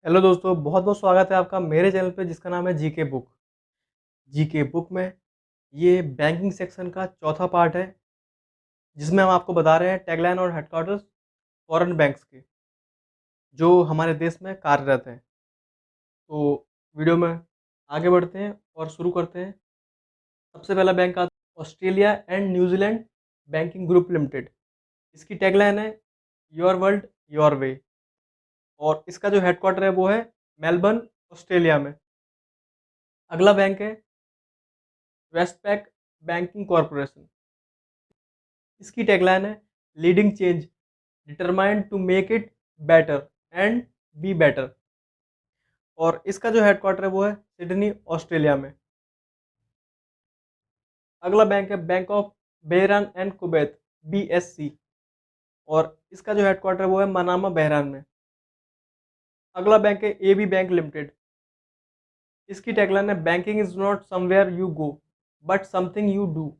Hello दोस्तों, बहुत बहुत स्वागत है आपका मेरे चैनल पे जिसका नाम है जीके बुक। जीके बुक में ये बैंकिंग सेक्शन का चौथा पार्ट है जिसमें हम आपको बता रहे हैं टैगलाइन और हेडक्वार्टर्स फॉरेन बैंक्स के जो हमारे देश में कार्यरत हैं। तो वीडियो में आगे बढ़ते हैं और शुरू करते हैं। सबसे पहला बैंक आता है Australia and New Zealand banking group limited. इसकी टैगलाइन है योर वर्ल्ड योर वे और इसका जो हेडक्वार्टर है वो है मेलबर्न, ऑस्ट्रेलिया में। अगला बैंक है वेस्टपैक बैंकिंग कॉरपोरेशन। इसकी टैगलाइन है leading change determined to make it better and be better और इसका जो हेडक्वार्टर है वो है सिडनी, ऑस्ट्रेलिया में। अगला बैंक है bank of Bahrain and Kuwait, BSC, और इसका जो हेडक्वार्टर है वो है मनामा, बहरान में। अगला बैंक है AB बैंक लिमिटेड। इसकी टैगलाइन है banking is not somewhere you go but something you do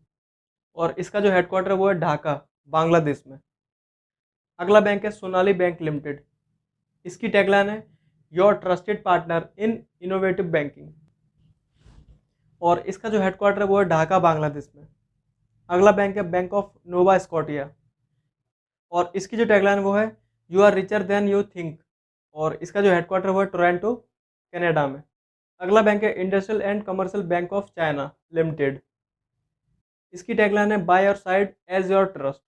और इसका जो हेडक्वार्टर है वो है ढाका, बांग्लादेश में। अगला बैंक है सोनाली बैंक लिमिटेड। इसकी टैगलाइन है your trusted partner in innovative banking और इसका जो हेडक्वार्टर है वो है ढाका, बांग्लादेश में। अगला बैंक है बैंक ऑफ नोवा स्कॉटिया और इसकी जो टैगलाइन वो है you are richer than you think और इसका जो हेडक्वार्टर वो है टोरंटो, कनाडा में। अगला बैंक है industrial and commercial bank of China limited. इसकी टैगलाइन है by your side as your trust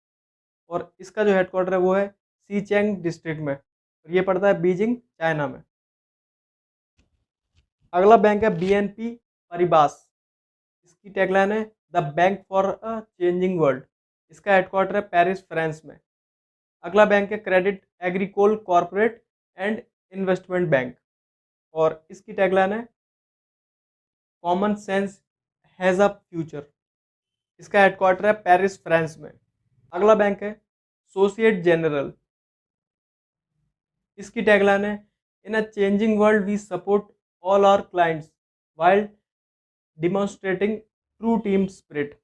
और इसका जो हेडक्वार्टर है वो है सीचेंग डिस्ट्रिक्ट में और ये पड़ता है बीजिंग, चाइना में। अगला बैंक है BNP परिबास। इसकी टैगलाइन है the bank for a changing world. इसका हेडक्वार्टर है पेरिस, फ्रांस में। अगला बैंक है Credit Agricole corporate and investment bank और इसकी टैगलाइन है common sense has a future. इसका हेडक्वार्टर है पेरिस, फ्रांस में। अगला बैंक है सोसिएट जनरल। इसकी टैगलाइन है in a changing world we support all our clients while demonstrating true team spirit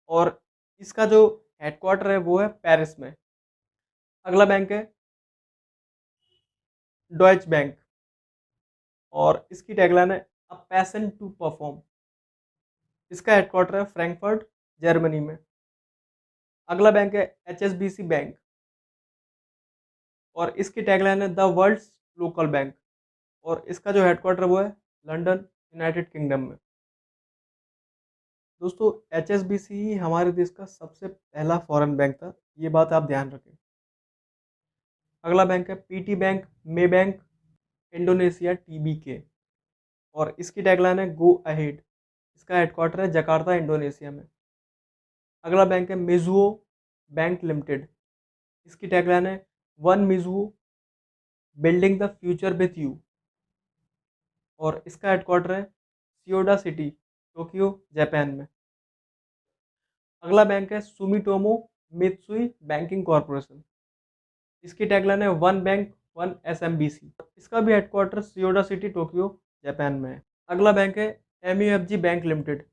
और इसका जो हेडक्वार्टर है वो है पेरिस में। अगला बैंक है डॉइच बैंक और इसकी टैगलाइन है अ पैशन टू परफॉर्म। इसका हेडक्वार्टर है फ्रैंकफर्ट, जर्मनी में। अगला बैंक है HSBC बैंक और इसकी टैगलाइन है द वर्ल्ड्स लोकल बैंक और इसका जो हेडक्वार्टर वो है लंदन, यूनाइटेड किंगडम में। दोस्तों, HSBC ही हमारे देश का सबसे पहला फॉरेन बैंक था, ये बात आप ध्यान रखें। अगला बैंक है PT बैंक, मे बैंक, इंडोनेशिया, TBK और इसकी टैगलाइन है गो अहेड। इसका हेडक्वार्टर है जकार्ता, इंडोनेशिया में। अगला बैंक है मिजुओ बैंक लिमिटेड। इसकी टैगलाइन है one Mizuho building the future with you और इसका हेडक्वार्टर है सियोडा सिटी, टोक्यो, जापान में। अगला बैंक है सुमिटोमो मित्सुई बैंकिंग कॉरपोरेशन। इसकी टैगलाइन है वन बैंक वन SMBC। इसका भी हेडक्वार्टर सियोडा सिटी, टोक्यो, जापान में है। अगला बैंक है MUFG बैंक लिमिटेड।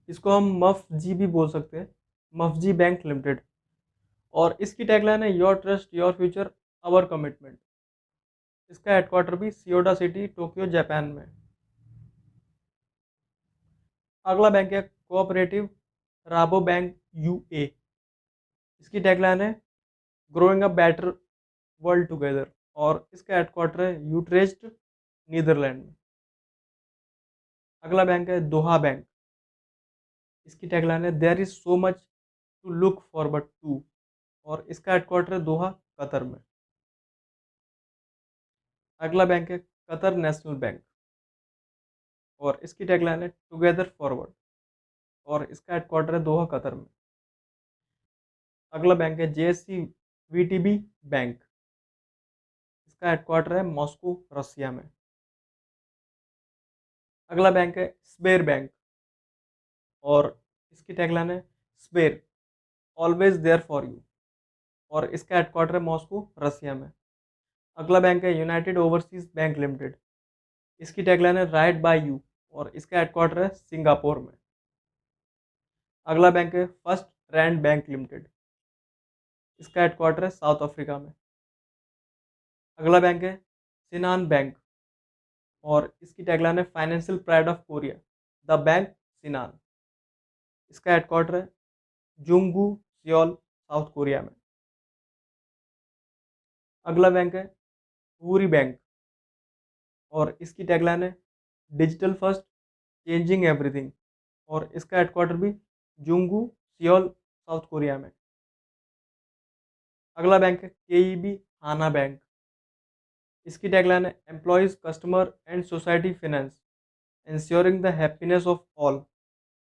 इसको हम MUFG भी बोल सकते हैं, MUFG बैंक लिमिटेड और इसकी टैगलाइन है your trust your future our commitment. इसका हेडक्वार्टर भी सियोडा सिटी, टोक्यो, जापान में। अगला बैंक है कोऑपरेटिव राबो बैंक UA। इसकी टैगलाइन है growing a better world together और इसका हेडक्वार्टर है यूट्रेस्ट, नीदरलैंड में। अगला बैंक है दोहा बैंक। इसकी टैगलाइन है there is so much to look forward to और इसका हेडक्वार्टर है दोहा, कतर में। अगला बैंक है कतर नेशनल बैंक और इसकी टैगलाइन है टुगेदर फॉरवर्ड और इसका हेडक्वार्टर है दोहा, कतर में। अगला बैंक है JSC-VTB बैंक। इसका हेडक्वार्टर है मॉस्को, रसिया में। अगला बैंक है स्बेर बैंक और इसकी टैगलाइन है Sber always there for you और इसका हेडक्वार्टर है मॉस्को, रसिया में। अगला बैंक है यूनाइटेड ओवरसीज बैंक लिमिटेड। इसकी टैगलाइन है राइट बाय यू और इसका हेडक्वार्टर है सिंगापुर में। अगला बैंक है फर्स्ट रैंड बैंक लिमिटेड। इसका हेडक्वार्टर है साउथ अफ्रीका में। अगला बैंक है सिनान बैंक, और इसकी टैगलाइन है financial pride of Korea, the bank Shinhan. इसका हेडक्वार्टर है जुंगू, सियोल, साउथ कोरिया में। अगला बैंक है वूरी बैंक, और इसकी टैगलाइन है डिजिटल फर्स्ट, चेंजिंग एवरीथिंग, और इसका हेडक्वार्टर भी जुंगू, सियोल, साउथ कोरिया में। अगला बैंक है केईबी हाना बैंक। इसकी टैगलाइन है employees, customer and society finance, ensuring the happiness of all,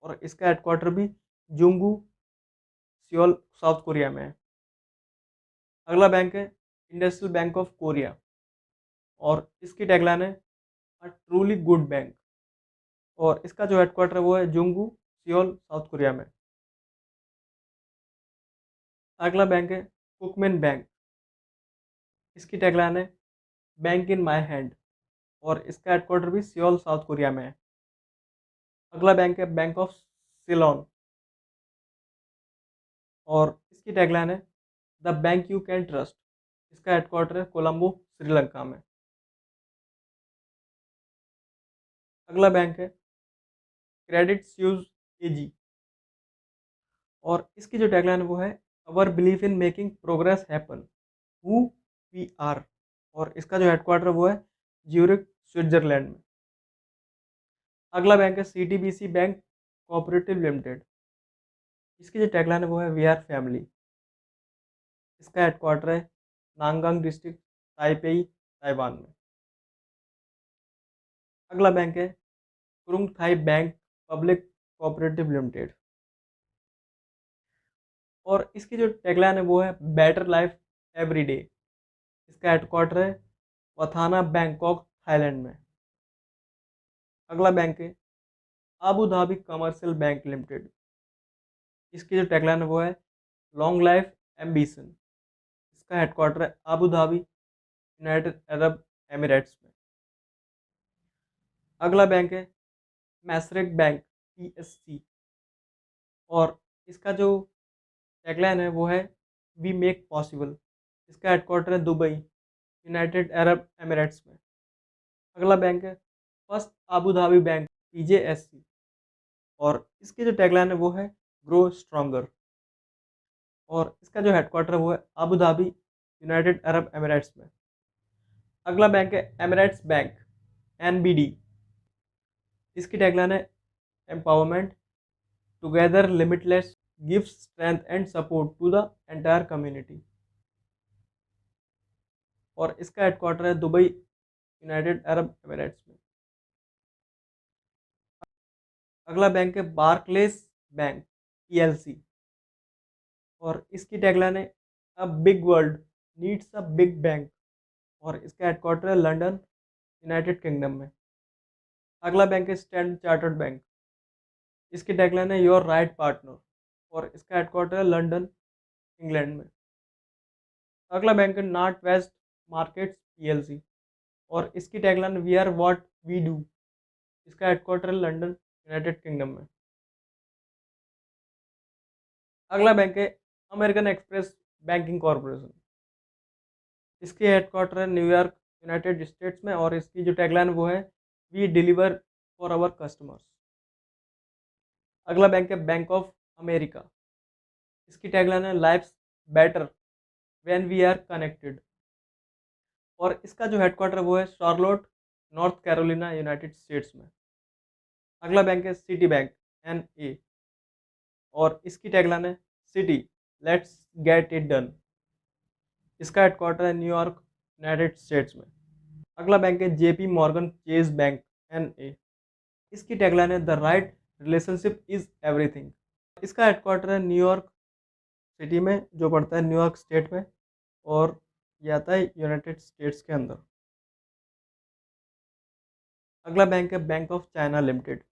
और इसका हेडक्वार्टर भी जुंगू, सियोल, साउथ कोरिया में है। अगला बैंक है इंडस्ट्रियल बैंक ऑफ कोरिया, और इसकी टैगलाइन है अ ट्रूली गुड बैंक, और इसका जो हेडक्वार्टर है वो है जुंगू, सियोल, साउथ कोरिया में। अगला बैंक है कुकमेन बैंक। इसकी टैगलाइन है बैंक इन माई हैंड, और इसका हेडक्वार्टर भी सियोल, साउथ कोरिया में है। अगला बैंक है बैंक ऑफ सिलोन, और इसकी टैगलाइन है the bank you can trust. इसका हेडक्वार्टर है कोलंबो, श्रीलंका में। अगला बैंक है क्रेडिट स्यूज एजी, और इसकी जो टैगलाइन है वो है our believe in making progress happen, who we are, और इसका जो हेडक्वार्टर है वो है ज्यूरिक, स्विट्जरलैंड में। अगला बैंक है सीटीबीसी बैंक कोऑपरेटिव लिमिटेड। इसकी जो टैगलाइन है वो है वी आर फैमिली। इसका हेडक्वार्टर है नांगंग डिस्ट्रिक्ट, ताइपेई, ताइवान में। अगला बैंक है Krung Thai bank public cooperative limited, और इसकी जो टैगलाइन है वो है बेटर लाइफ एवरी डे। इसका हेडक्वार्टर है वथाना, बैंकॉक, थाईलैंड में। अगला बैंक है Abu Dhabi commercial bank limited. इसकी जो टैगलाइन है वो है लॉन्ग लाइफ एम्बिशन। इसका हेडक्वार्टर है Abu Dhabi, United Arab Emirates में। अगला बैंक है मैसरेक बैंक पीएससी, और इसका जो टैगलाइन है वो है वी मेक पॉसिबल। इसका हेडक्वार्टर है दुबई, यूनाइटेड अरब एमिरेट्स में। अगला बैंक है फर्स्ट आबू धाबी बैंक पीजेएससी, और इसकी जो टैगलाइन है वो है ग्रो स्ट्रॉन्गर, और इसका जो हेडक्वार्टर है वो है Abu Dhabi, United Arab Emirates में। अगला बैंक है एमिरेट्स बैंक एनबीडी। इसकी टैगलाइन है empowerment together limitless gives strength and support to the entire community, और इसका हेडक्वार्टर है दुबई, यूनाइटेड अरब एमिरेट्स में। अगला बैंक है बार्कलेस बैंक पीएलसी, और इसकी टैगलाइन है a big world needs a big bank, और इसका हेडक्वार्टर है लंदन, यूनाइटेड किंगडम में। अगला बैंक है स्टैंडर्ड चार्टर्ड बैंक। इसकी टैगलाइन है योर राइट पार्टनर, और इसका हेडक्वार्टर है लंदन, इंग्लैंड में। अगला बैंक है नॉर्थ वेस्ट मार्केट्स पीएलसी, और इसकी tagline we are what we do. इसका हेडक्वार्टर है लंदन, यूनाइटेड किंगडम में। अगला बैंक है अमेरिकन एक्सप्रेस बैंकिंग कॉरपोरेशन। इसके हेडक्वार्टर है न्यूयॉर्क, यूनाइटेड स्टेट्स में, और इसकी जो टैगलाइन वो है we deliver for our customers. अगला बैंक है बैंक ऑफ अमेरिका। इसकी टैगलाइन है life's better when we are connected, और इसका जो हेडक्वार्टर है वो है Charlotte, North Carolina, United States में। अगला बैंक है सिटी बैंक एन ए, और इसकी टैगलाइन है Citi let's get it done. इसका हेडक्वार्टर है न्यूयॉर्क, यूनाइटेड स्टेट्स में। अगला बैंक है JP Morgan Chase bank N A. इसकी टैगलाइन है the right relationship is everything. इसका हेडक्वार्टर है न्यूयॉर्क सिटी में, जो पड़ता है न्यूयॉर्क स्टेट में, और ये आता है यूनाइटेड स्टेट्स के अंदर। अगला बैंक है बैंक ऑफ चाइना लिमिटेड,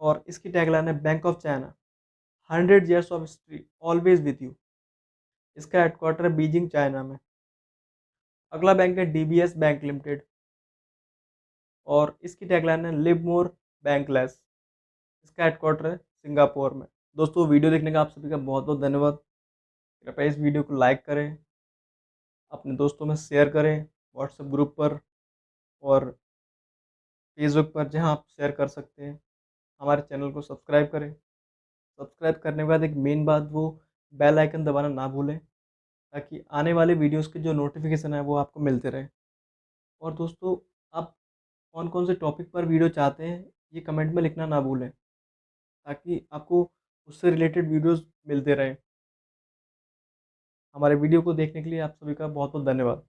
और इसकी टैगलाइन है bank of China 100 years of history always with you. इसका हेडक्वार्टर है बीजिंग, चाइना में। अगला बैंक है डीबीएस बैंक लिमिटेड, और इसकी टैगलाइन है लिव मोर बैंक लेस। इसका हेडक्वार्टर है सिंगापुर में। दोस्तों, वीडियो देखने का आप सभी का बहुत बहुत धन्यवाद। कृपया इस वीडियो को लाइक करें, अपने दोस्तों में शेयर करें, व्हाट्सएप ग्रुप पर और फेसबुक पर, जहां आप शेयर कर सकते हैं। हमारे चैनल को सब्सक्राइब करें। सब्सक्राइब करने के बाद एक मेन बात, वो बेल आइकन दबाना ना भूलें, ताकि आने वाले वीडियोस के जो नोटिफिकेशन है वो आपको मिलते रहे। और दोस्तों, आप कौन कौन से टॉपिक पर वीडियो चाहते हैं, ये कमेंट में लिखना ना भूलें, ताकि आपको उससे रिलेटेड वीडियोस मिलते रहें। हमारे वीडियो को देखने के लिए आप सभी का बहुत बहुत धन्यवाद।